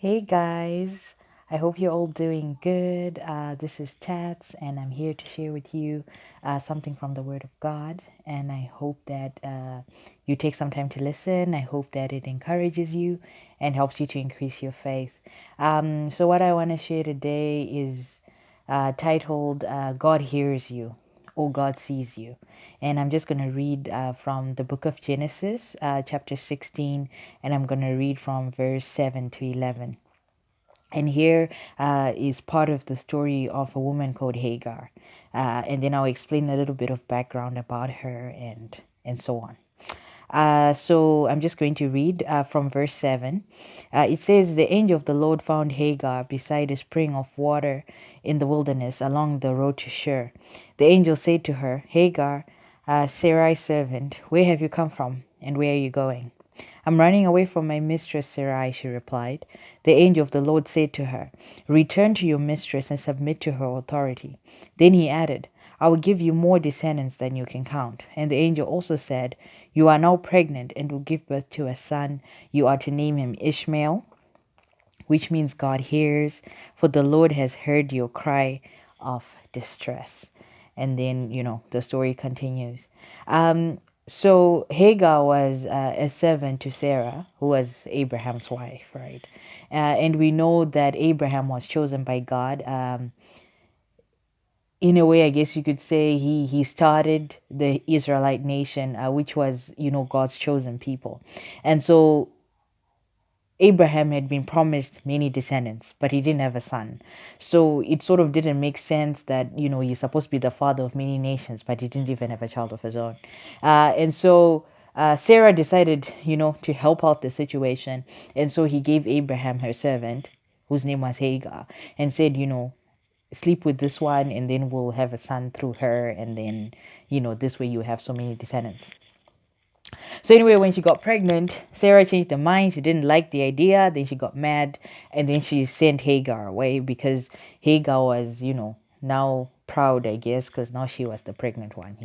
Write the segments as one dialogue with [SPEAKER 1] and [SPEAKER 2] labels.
[SPEAKER 1] Hey guys, I hope you're all doing good. This is Tats, and I'm here to share with you something from the Word of God. And I hope that you take some time to listen. I hope that it encourages you and helps you to increase your faith. So, what I want to share today is titled God Hears You or God Sees You. And I'm just going to read from the book of Genesis, chapter 16, and I'm going to read from verse 7 to 11. And here is part of the story of a woman called Hagar. And then I'll explain a little bit of background about her and so on. So I'm just going to read from verse 7. It says, "The angel of the Lord found Hagar beside a spring of water in the wilderness along the road to Shur. The angel said to her, 'Hagar, Sarai's servant, where have you come from and where are you going?' 'I'm running away from my mistress, Sarai,' she replied. The angel of the Lord said to her, 'Return to your mistress and submit to her authority.' Then he added, 'I will give you more descendants than you can count.' And the angel also said, 'You are now pregnant and will give birth to a son. You are to name him Ishmael, which means God hears, for the Lord has heard your cry of distress.'" And then, the story continues. So Hagar was a servant to Sarah, who was Abraham's wife, right? And we know that Abraham was chosen by God. In a way, I guess you could say he started the Israelite nation, which was, God's chosen people. And so Abraham had been promised many descendants, but he didn't have a son. So it sort of didn't make sense that, he's supposed to be the father of many nations, but he didn't even have a child of his own. And so Sarah decided, to help out the situation. And so he gave Abraham her servant, whose name was Hagar, and said, sleep with this one, and then we'll have a son through her. And then, this way you have so many descendants. So anyway, when she got pregnant, Sarah changed her mind. She didn't like the idea. Then she got mad, and then she sent Hagar away because Hagar was, now proud, I guess, because now she was the pregnant one.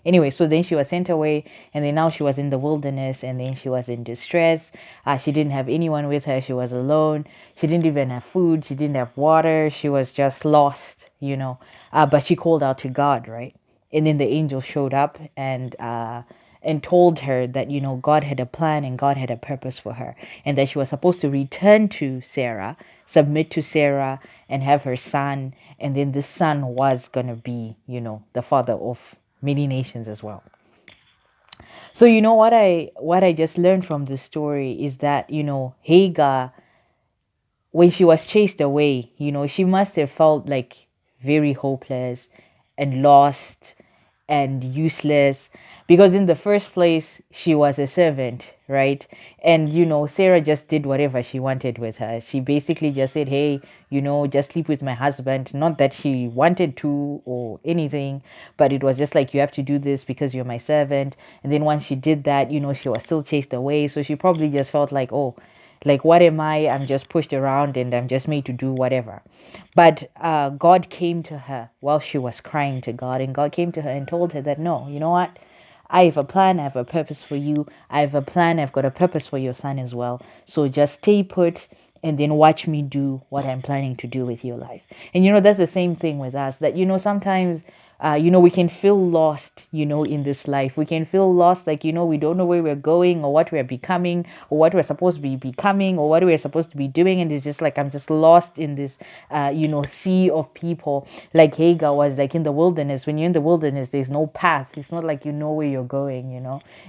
[SPEAKER 1] Anyway, so then she was sent away, and then now she was in the wilderness, and then she was in distress. She didn't have anyone with her. She was alone. She didn't even have food. She didn't have water. She was just lost. But she called out to God, right? And then the angel showed up and told her that God had a plan and God had a purpose for her, and that she was supposed to return to Sarah, submit to Sarah, and have her son. And then this son was gonna be the father of many nations as well. So what I just learned from this story is that Hagar, when she was chased away, she must have felt like very hopeless and lost and useless, because in the first place she was a servant, right? And Sarah just did whatever she wanted with her. She basically just said, "Hey, just sleep with my husband." Not that she wanted to or anything, but it was just like, "You have to do this because you're my servant." And then once she did that, she was still chased away. So she probably just felt like, "Oh, like, what am I? I'm just pushed around and I'm just made to do whatever." But God came to her while she was crying to God, and God came to her and told her that, "No, you know what? I have a plan. I have a purpose for you. I have a plan. I've got a purpose for your son as well. So just stay put and then watch me do what I'm planning to do with your life." And that's the same thing with us, that sometimes we can feel lost, in this life. We can feel lost, like, we don't know where we're going or what we're becoming or what we're supposed to be becoming or what we're supposed to be doing. And it's just like, I'm just lost in this, sea of people. Like Hagar was like in the wilderness. When you're in the wilderness, there's no path. It's not like you know where you're going.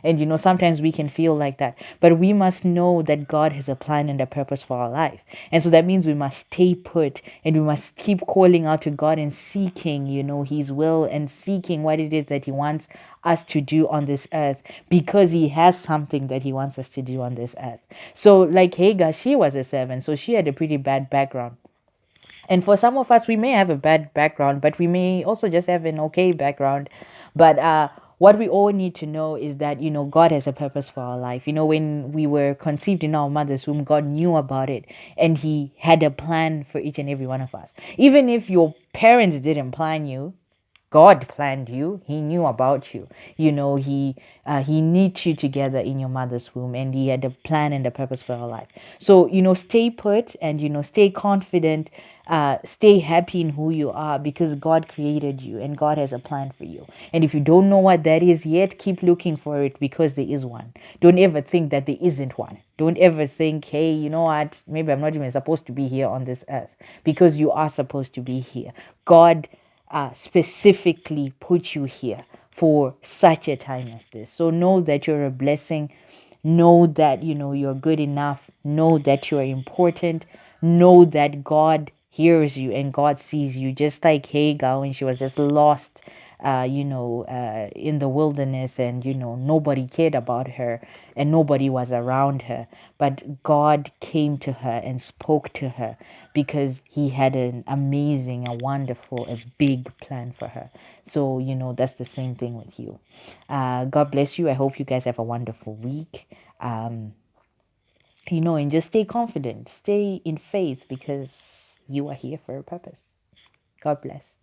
[SPEAKER 1] And, sometimes we can feel like that. But we must know that God has a plan and a purpose for our life. And so that means we must stay put and we must keep calling out to God and seeking, His will, and seeking what it is that He wants us to do on this earth, because He has something that He wants us to do on this earth. So, like Hagar, she was a servant, so she had a pretty bad background. And for some of us, we may have a bad background, but we may also just have an okay background. But what we all need to know is that, God has a purpose for our life. When we were conceived in our mother's womb, God knew about it, and He had a plan for each and every one of us. Even if your parents didn't plan you, God planned you. He knew about you. He knit you together in your mother's womb, and he had a plan and a purpose for your life. So stay put, and stay confident. Stay happy in who you are, because God created you and God has a plan for you. And if you don't know what that is yet, keep looking for it, because there is one. Don't ever think that there isn't one. Don't ever think, hey, you know what? Maybe I'm not even supposed to be here on this earth, because you are supposed to be here. God specifically put you here for such a time as this. So know that you're a blessing. Know that you're good enough. Know that you're important. Know that God hears you and God sees you, just like Hagar when she was just lost in the wilderness, and nobody cared about her and nobody was around her, but God came to her and spoke to her, because he had an amazing, a wonderful, a big plan for her. So that's the same thing with you. God bless you. I hope you guys have a wonderful week. And just stay confident, stay in faith, because you are here for a purpose. God bless.